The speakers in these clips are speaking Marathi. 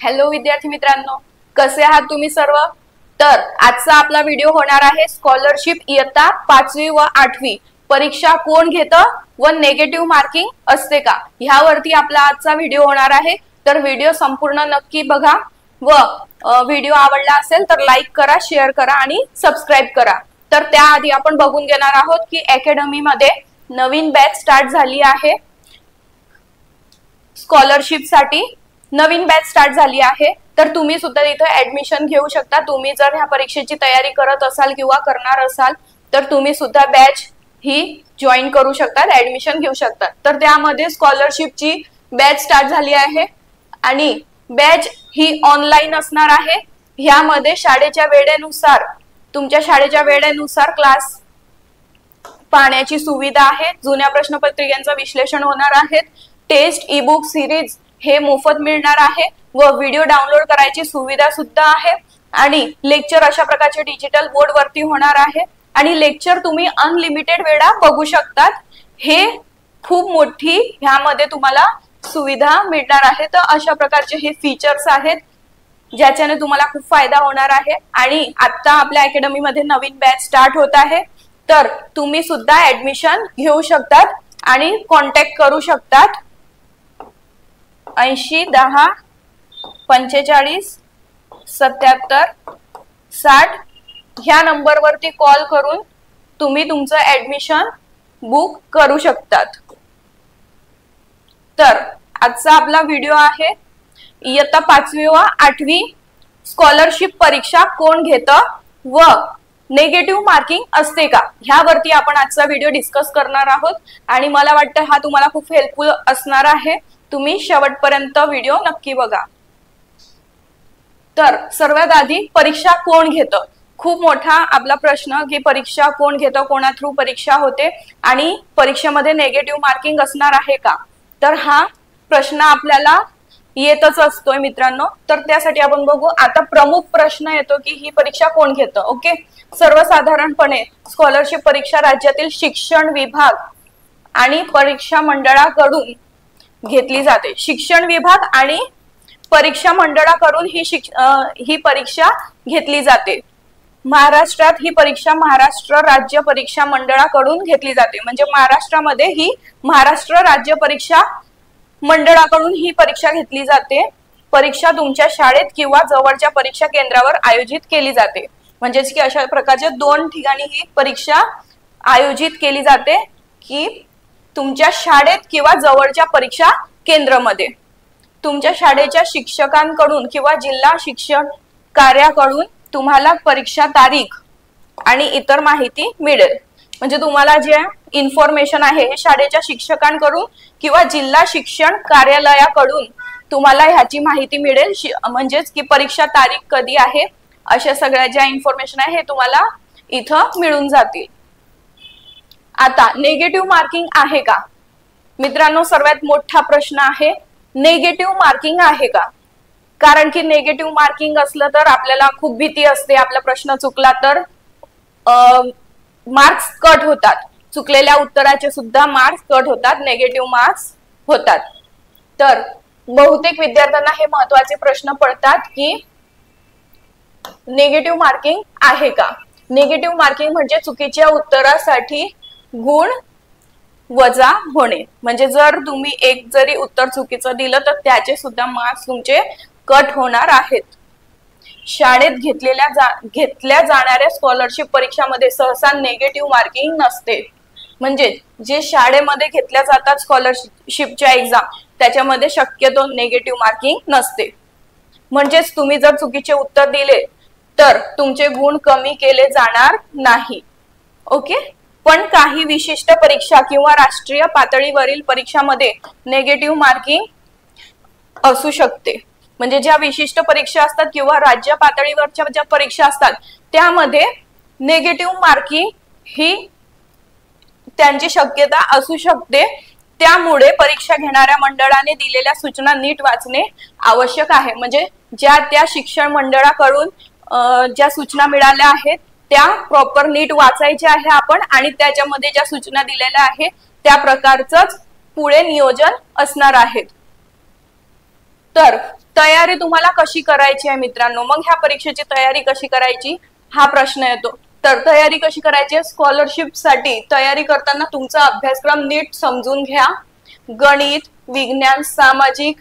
हॅलो विद्यार्थी मित्रांनो, कसे आहात तुम्ही सर्व? तर आजचा आपला व्हिडिओ होणार आहे स्कॉलरशिप इयत्ता 5वी व 8वी परीक्षा कोण घेतं व नेगेटिव्ह मार्किंग असते का, ह्यावरती आपला आजचा व्हिडिओ होणार आहे। तर व्हिडिओ संपूर्ण नक्की बघा व व्हिडिओ आवडला असेल तर लाईक करा, शेअर करा आणि सबस्क्राइब करा। तर त्याआधी आपण बघून घेणार आहोत की अकॅडमी मध्ये नवीन बॅच स्टार्ट झाली आहे। स्कॉलरशिप साठी नवीन बॅच स्टार्ट झाली आहे, तर तुम्ही सुद्धा इथे ऍडमिशन घेऊ शकता। तुम्ही जर ह्या परीक्षेची तयारी करत असाल किंवा करणार असाल तर तुम्ही सुद्धा बॅच ही जॉईन करू शकता, ऍडमिशन घेऊ शकता। तर त्यामध्ये स्कॉलरशिपची बॅच स्टार्ट झाली आहे आणि बॅच ही ऑनलाईन असणार आहे। ह्यामध्ये शाळेच्या वेळेनुसार, तुमच्या शाळेच्या वेळेनुसार क्लास पाहण्याची सुविधा आहे। जुन्या प्रश्नपत्रिकांचं विश्लेषण होणार आहे। टेस्ट ई बुक सिरीज हे मोफत मिळणार आहे व व्हिडिओ डाउनलोड करायची सुविधा सुद्धा आहे आणि लेक्चर अशा प्रकारचे डिजिटल बोर्ड वरती होणार आहे आणि लेक्चर तुम्ही अनलिमिटेड वेळा बघू शकतात। हे खूप मोठी ह्यामध्ये तुम्हाला सुविधा मिळणार आहे। तर अशा प्रकारचे हे फीचर्स आहेत ज्याच्याने तुम्हाला खूप फायदा होणार आहे। आणि आता आपल्या अकॅडमी मध्ये नवीन बॅच स्टार्ट होत आहे, तर तुम्ही सुद्धा ऍडमिशन घेऊ शकतात आणि कॉन्टॅक्ट करू शकतात 80 10 45 77 60 ह्या नंबरवरती कॉल करून तुम्ही तुमचं ऍडमिशन बुक करू शकतात। तर आजचा आपला व्हिडिओ आहे इयत्ता 5वी व 8वी स्कॉलरशिप परीक्षा कोण घेतं व नेगेटिव्ह मार्किंग असते का, ह्यावरती आपण आजचा व्हिडिओ डिस्कस करणार आहोत आणि मला वाटतं हा तुम्हाला खूप हेल्पफुल असणार आहे। तुम्ही शेवटपर्यंत व्हिडिओ नक्की बघा। तर सर्वात आधी परीक्षा कोण घेतं, खूप मोठा आपला प्रश्न की परीक्षा कोण घेतं, कोणा थ्रू परीक्षा होते आणि परीक्षेमध्ये नेगेटिव्ह मार्किंग असणार आहे का, तर हा प्रश्न आपल्याला येतच असतोय मित्रांनो। तर त्यासाठी आपण बघू, आता प्रमुख प्रश्न येतो की ही परीक्षा कोण घेतं। ओके, सर्वसाधारणपणे स्कॉलरशिप परीक्षा राज्यातील शिक्षण विभाग आणि परीक्षा मंडळाकडून घेतली जाते। शिक्षण विभाग आणि परीक्षा मंडळाकडून ही परीक्षा घेतली जाते। महाराष्ट्रात ही परीक्षा महाराष्ट्र राज्य परीक्षा मंडळाकडून घेतली जाते। म्हणजे महाराष्ट्रामध्ये ही महाराष्ट्र राज्य परीक्षा मंडळाकडून ही परीक्षा घेतली जाते। परीक्षा तुमच्या शाळेत किंवा जवळच्या परीक्षा केंद्रावर आयोजित केली जाते। म्हणजेच की अशा प्रकारच्या दोन ठिकाणी ही परीक्षा आयोजित केली जाते की तुमच्या शाळेत किंवा जवळच्या परीक्षा केंद्रामध्ये तुमच्या शाळेच्या शिक्षकांकडून किंवा जिल्हा शिक्षण कार्याकडून तुम्हाला परीक्षा तारीख आणि इतर माहिती मिळेल। म्हणजे तुम्हाला जे इन्फॉर्मेशन आहे हे शाळेच्या शिक्षकांकडून किंवा जिल्हा शिक्षण कार्यालयाकडून तुम्हाला ह्याची माहिती मिळेल। म्हणजेच की परीक्षा तारीख कधी आहे अशा सगळ्या ज्या इन्फॉर्मेशन आहे हे तुम्हाला इथं मिळून जातील। आता नेगेटिव्ह मार्किंग आहे का मित्रांनो, सर्वात मोठा प्रश्न आहे नेगेटिव्ह मार्किंग आहे का। कारण की नेगेटिव्ह मार्किंग असलं तर आपल्याला खूप भीती असते, आपला प्रश्न चुकला तर मार्क्स कट होतात, चुकलेल्या उत्तराचे सुद्धा मार्क्स कट होतात, नेगेटिव्ह मार्क्स होतात। तर बहुतेक विद्यार्थ्यांना हे महत्त्वाचे प्रश्न पडतात की नेगेटिव्ह मार्किंग आहे का। नेगेटिव्ह मार्किंग म्हणजे चुकीच्या उत्तरासाठी गुण वजा होणे। म्हणजे जर तुम्ही एक जरी उत्तर चुकीचं दिलं तर त्याचे सुद्धा मार्क्स तुमचे कट होणार आहेत। शाळेत घेतल्या जाणाऱ्या स्कॉलरशिप परीक्षामध्ये सहसा नेगेटिव्ह मार्किंग नसते। म्हणजे जे शाळेमध्ये घेतल्या जातात स्कॉलरशिपच्या एक्झाम त्याच्यामध्ये शक्यतो नेगेटिव्ह मार्किंग नसते। म्हणजेच तुम्ही जर चुकीचे उत्तर दिले तर तुमचे गुण कमी केले जाणार नाही। ओके, पण काही विशिष्ट परीक्षा किंवा राष्ट्रीय पातळीवरील परीक्षामध्ये नेगेटिव्ह मार्किंग असू शकते। म्हणजे ज्या विशिष्ट परीक्षा असतात किंवा राज्य पातळीवरच्या ज्या परीक्षा असतात त्यामध्ये नेगेटिव्ह मार्किंग ही त्यांची शक्यता असू शकते। त्यामुळे परीक्षा घेणाऱ्या मंडळाने दिलेल्या सूचना नीट वाचणे आवश्यक आहे। म्हणजे ज्या त्या शिक्षण मंडळाकडून ज्या सूचना मिळाल्या आहेत त्या प्रॉपर नीट वाचायच्या आहे आपण आणि त्याच्यामध्ये ज्या सूचना दिलेल्या आहेत त्या प्रकारचंच पुढे नियोजन असणार आहे। तर तयारी तुम्हाला कशी करायची आहे मित्रांनो, मग ह्या परीक्षेची तयारी कशी करायची हा प्रश्न येतो। तर तयारी कशी करायची आहे, स्कॉलरशिप साठी तयारी करताना तुमचा अभ्यासक्रम नीट समजून घ्या। गणित, विज्ञान, सामाजिक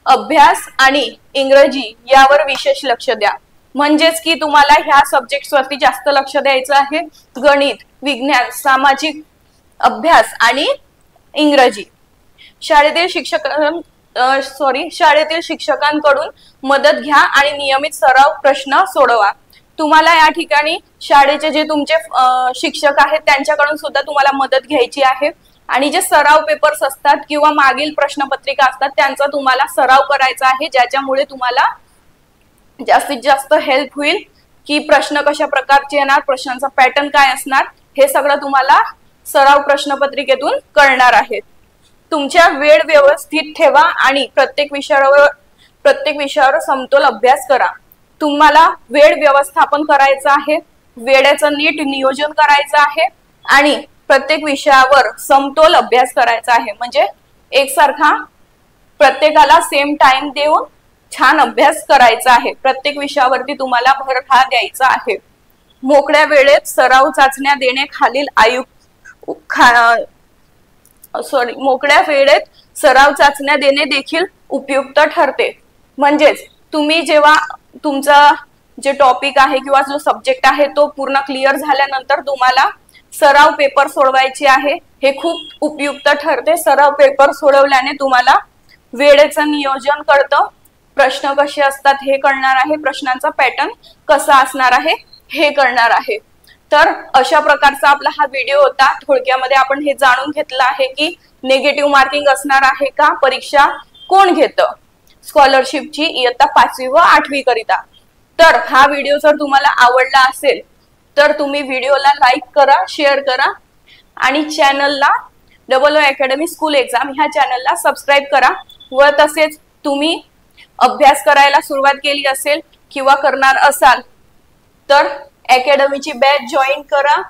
अभ्यास आणि इंग्रजी यावर विशेष लक्ष द्या। म्हणजेच की तुम्हाला ह्या सब्जेक्ट्स वरती जास्त लक्ष द्यायचं आहे। गणित, विज्ञान, सामाजिक अभ्यास आणि इंग्रजी। शाळेतील शिक्षकांकडून मदत घ्या आणि नियमित सराव प्रश्न सोडवा। तुम्हाला या ठिकाणी शाळेचे जे तुमचे शिक्षक आहेत त्यांच्याकडून सुद्धा तुम्हाला मदत घ्यायची आहे आणि जे सराव पेपर्स असतात किंवा मागील प्रश्नपत्रिका असतात त्यांचा तुम्हाला सराव करायचा आहे, ज्याच्यामुळे तुम्हाला जास्तीत जास्त हेल्प होईल की प्रश्न कशा प्रकारचे येणार, प्रश्नांचा पॅटर्न काय असणार, हे सगळं तुम्हाला सराव प्रश्नपत्रिकेतून कळणार आहे। तुमच्या वेळ व्यवस्थित ठेवा आणि प्रत्येक विषयावर समतोल अभ्यास करा। तुम्हाला वेळ व्यवस्थापन करायचं आहे, वेळेचं नीट नियोजन करायचं आहे आणि प्रत्येक विषयावर समतोल अभ्यास करायचा आहे। म्हणजे एकसारखा प्रत्येकाला सेम टाइम देऊन छान अभ्यास करायचा आहे। प्रत्येक विषयावरती तुम्हाला भर द्यायचा आहे। मोकळ्या वेळेत सराव चाचण्या देणे मोकळ्या वेळेत सराव चाचण्या देणे देखील उपयुक्त ठरते। म्हणजेच तुम्ही जेव्हा तुमचा जे टॉपिक आहे किंवा जो सब्जेक्ट आहे तो पूर्ण क्लिअर झाल्यानंतर तुम्हाला सराव पेपर सोडवायचे आहे, हे खूप उपयुक्त ठरते। सराव पेपर सोडवल्याने तुम्हाला वेळेचं नियोजन कळतं, प्रश्न कसे असतात हे कळणार आहे, प्रश्नांचा पॅटर्न कसा असणार आहे हे कळणार आहे। तर अशा प्रकारचा आपला हा व्हिडिओ होता। थोडक्यामध्ये आपण हे जाणून घेतलं आहे की नेगेटिव्ह मार्किंग असणार आहे का, परीक्षा कोण घेतं स्कॉलरशिपची इयत्ता 5वी व 8वी करिता। तर हा व्हिडिओ जर तुम्हाला आवडला असेल तर तुम्ही व्हिडिओला लाईक करा, शेअर करा आणि चॅनलला OOO अकॅडमी स्कूल एक्झाम ह्या चॅनलला सबस्क्राईब करा। व तसेच तुम्ही अभ्यास करायला सुरुवात केली असेल किंवा करणार असाल तर अकॅडमीची बॅच जॉईन करा।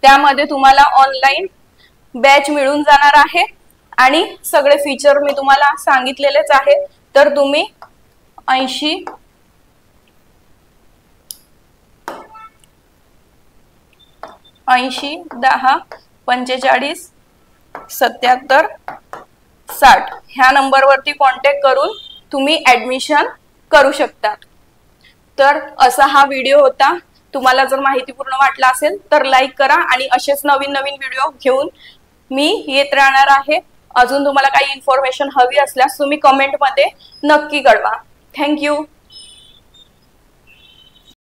त्यामध्ये तुम्हाला ऑनलाईन बॅच मिळून जाणार आहे आणि सगळे फीचर मी तुम्हाला सांगितलेलेच आहे। तर तुम्ही 80 10 45 77 60 ह्या नंबरवरती कॉन्टॅक्ट करून तुम्ही ऍडमिशन करू शकता। तर असा हा व्हिडिओ होता। तुम्हाला जर माहितीपूर्ण वाटला असेल तर लाईक करा आणि असेच नवीन नवीन व्हिडिओ घेऊन मी येत राहणार आहे। अजून तुम्हाला काही इन्फॉर्मेशन हवी असल्यास तुम्ही कमेंट मध्ये नक्की कळवा। थँक्यू।